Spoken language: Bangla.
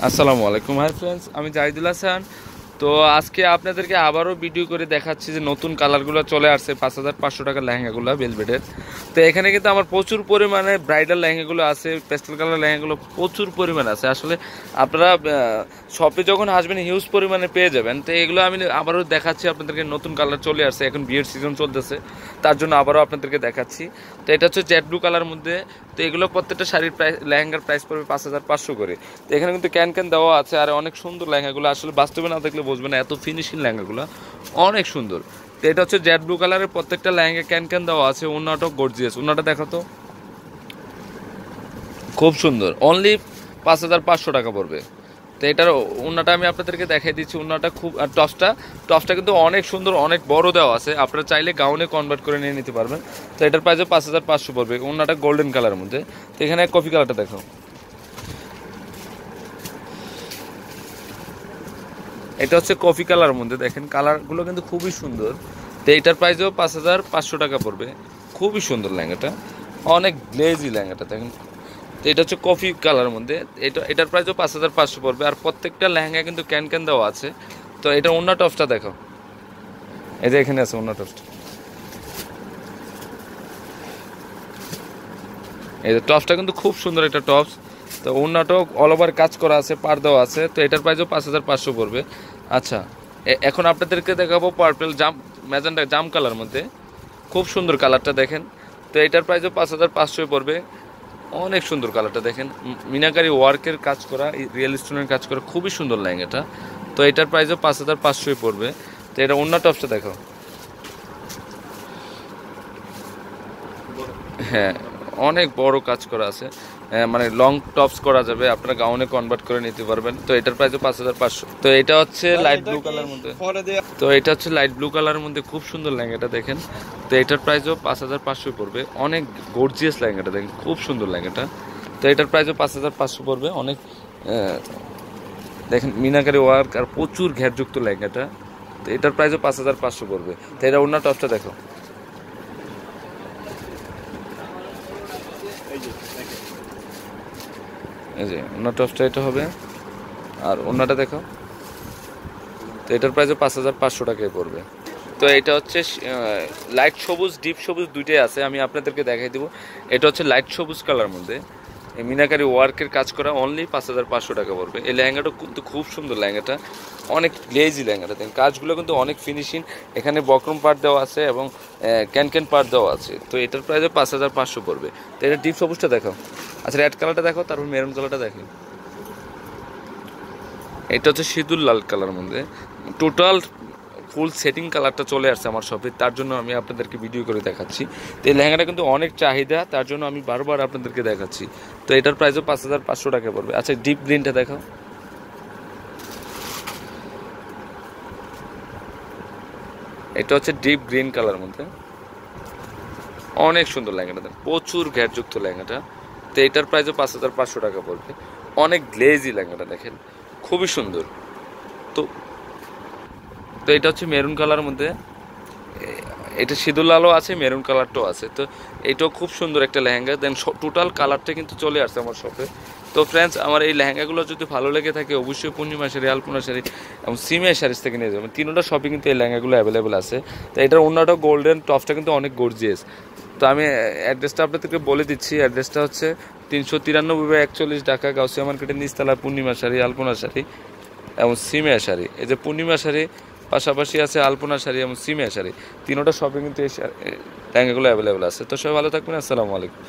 আসসালামু আলাইকুম। হাই ফ্রেন্ডস, আমি জাহিদুল হাসান। তো আজকে আপনাদেরকে আবারও ভিডিও করে দেখাচ্ছি যে নতুন কালারগুলো চলে আসছে 5,500 টাকার লেহেঙ্গাগুলো ভেলভেটের। তো এখানে কিন্তু আমার প্রচুর পরিমাণে ব্রাইডাল লেহেঙ্গাগুলো আছে, পেস্টেল কালার লেহেঙ্গাগুলো প্রচুর পরিমাণে আছে। আসলে আপনারা শপে যখন আসবেন হিউজ পরিমাণে পেয়ে যাবেন। তো এগুলো আমি আবারও দেখাচ্ছি আপনাদেরকে, নতুন কালার চলে আসছে, এখন বিয়ের সিজন চলতেছে, তার জন্য আবারও আপনাদেরকে দেখাচ্ছি। তো এটা হচ্ছে জেড ব্লু কালার মধ্যে। তো এগুলো প্রত্যেকটা শাড়ির প্রাইস, লেহেঙ্গার প্রাইস পড়বে 5,500 করে। তো এখানে কিন্তু ক্যান দেওয়া আছে, আর অনেক সুন্দর লেহেঙ্গাগুলো, আসলে বাস্তবে না দেখলে বুঝবে না, এত ফিনিশিং লেহেঙ্গাগুলো অনেক সুন্দর। তো এটা হচ্ছে জেড ব্লু কালারের, প্রত্যেকটা লেহেঙ্গা ক্যান দেওয়া আছে। ওন্নাটাও গর্জিয়াস, ওন্নাটা দেখো তো, খুব সুন্দর। অনলি 5,500 টাকা পড়বে। তো এটার ওন্নাটা আমি আপনাদেরকে দেখাই দিচ্ছি। ওন্নাটা খুব, আর টপসটা কিন্তু অনেক সুন্দর, অনেক বড় দেওয়া আছে। আপনারা চাইলে গাউনে কনভার্ট করে নিয়ে নিতে পারবেন। তো এটার প্রাইসও 5,500 পড়বে। ওন্নাটা গোল্ডেন কালারের মধ্যে। তো এখানে কফি কালারটা দেখো, এটা হচ্ছে কফি কালারের মধ্যে। দেখেন কালারগুলো কিন্তু খুবই সুন্দর। তো এইটার প্রাইসও 5,500 টাকা পড়বে। খুবই সুন্দর লেহেঙ্গাটা, অনেক গ্লেজি লেহেঙ্গাটা দেখেন। তো এটা হচ্ছে কফি কালারের মধ্যে। এটার প্রাইসও 5,500 পড়বে। আর প্রত্যেকটা লেহেঙ্গা কিন্তু ক্যান দেওয়া আছে। তো এটা ওন্না টপসটা দেখো, এই যে এখানে আছে ওন্না টপসটা, এই যে টপসটা কিন্তু খুব সুন্দর একটা টপস। তো ওন্নাটাও অল ওভার কাজ করা আছে, পার দেওয়া আছে। তো এটার প্রাইসও 5,500 পড়বে। আচ্ছা, এখন আপনাদেরকে দেখাবো পার্পেল ম্যাজেন্টা জাম কালার মধ্যে। খুব সুন্দর কালারটা দেখেন। তো এটার প্রাইসও 5,500 পড়বে। অনেক সুন্দর কালারটা দেখেন, মিনাকারি ওয়ার্কের কাজ করা, রিয়েল স্টোনের কাজ করা, খুবই সুন্দর লেহেঙ্গাটা। তো এটার প্রাইসও 5,500 পড়বে। তো এটা ওন্না টপসটা দেখো, হ্যাঁ অনেক বড় কাজ করা আছে। মানে লং টপস করা যাবে, আপনারা গাউনে কনভার্ট করে নিতে পারবেন। তো এটার প্রাইসও 5,500। তো এটা হচ্ছে লাইট ব্লু কালার মধ্যে। তো এটা হচ্ছে লাইট ব্লু কালারের মধ্যে, খুব সুন্দর লেহেঙ্গাটা দেখেন। তো এটার প্রাইসও 5,500 পড়বে। অনেক গর্জিয়াস লেহেঙ্গাটা দেখেন, খুব সুন্দর লেহেঙ্গাটা। তো এটার প্রাইসও 5,500 পড়বে। অনেক দেখেন মিনাকারি ওয়ার্ক আর প্রচুর ঘেরযুক্ত লেহেঙ্গাটা। তো এটার প্রাইসও 5,500 পড়বে। তো এটা অন্য টপসটা দেখো, এই যে অন্য টপসটা এটা হবে। আর অন্যটা দেখো, তো এটার প্রাইসও 5,500 টাকায় পড়বে। তো এটা হচ্ছে লাইট সবুজ, ডিপ সবুজ দুইটাই আছে, আমি আপনাদেরকে দেখাই দেবো। এটা হচ্ছে লাইট সবুজ কালার মধ্যে, এই মিনাকারি ওয়ার্কের কাজ করা, অনলি 5,500 টাকা পড়বে। এই লেহেঙ্গাটা কিন্তু খুব সুন্দর লেহেঙ্গাটা, অনেক গ্লেজি লেহেঙ্গাটা দেখেন। কাজগুলো কিন্তু অনেক ফিনিশিং, এখানে বক্রম পার্ট দেওয়া আছে এবং ক্যান পার্ট দেওয়া আছে। তো এটার প্রাইসে 5,500 পড়বে। তো এটা ডিপ সবুজটা দেখো। আচ্ছা, রেড কালারটা দেখো, তারপর মেরুন কালারটা দেখো। এটা হচ্ছে সিঁদুর লাল কালার মধ্যে। টোটাল ফুল সেটিং কালারটা চলে আসছে আমার শপে, তার জন্য আমি আপনাদেরকে ভিডিও করে দেখাচ্ছি। তো এই লেহেঙ্গাটা কিন্তু অনেক চাহিদা, তার জন্য আমি বারবার আপনাদেরকে দেখাচ্ছি। তো এটার প্রাইসও 5,500 টাকা পড়বে। আচ্ছা, ডিপ গ্রিনটা দেখো, এটা হচ্ছে ডিপ গ্রিন কালার মধ্যে, অনেক সুন্দর লেহেঙ্গাটা, প্রচুর ঘেরযুক্ত লেহেঙ্গাটা। তো এটার প্রাইসও 5,500 টাকা পড়বে। অনেক গ্লেজি লেহেঙ্গাটা দেখেন, খুবই সুন্দর। তো তো এটা হচ্ছে মেরুন কালার মধ্যে, এটা সিঁদুর লালও আছে, মেরুন কালারটাও আছে। তো এইটাও খুব সুন্দর একটা লেহেঙ্গা। দেন টোটাল কালারটা কিন্তু চলে আসছে আমার শপে। তো ফ্রেন্ডস, আমার এই লেহেঙ্গাগুলো যদি ভালো লেগে থাকে, অবশ্যই পূর্ণিমা শাড়ি, আলপনা শাড়ি এবং সিমিয়া শাড়িজ থেকে নিয়ে যাবেন। তিনটা শপে কিন্তু এই লেহেঙ্গাগুলো অ্যাভেলেবেল আছে। তো এটার অন্যটাও গোল্ডেন, টপসটা কিন্তু অনেক গর্জিয়াস। তো আমি অ্যাড্রেসটা আপনাদেরকে বলে দিচ্ছি। অ্যাড্রেসটা হচ্ছে 393/41 ঢাকা, গাউসিয়া মার্কেটের নিচতলা, পূর্ণিমা শাড়ি, আলপনা শাড়ি এবং সিমিয়া শাড়ি। এই যে পূর্ণিমা শাড়ি, পাশাপাশি আছে আলপনা শাড়ি এবং সিমিয়া শাড়ি, তিনোটা শপিং কিন্তু এই লেহেঙ্গাগুলো অ্যাভেলেবেল আছে। তো সবাই ভালো থাকবেন। আসসালামু আলাইকুম।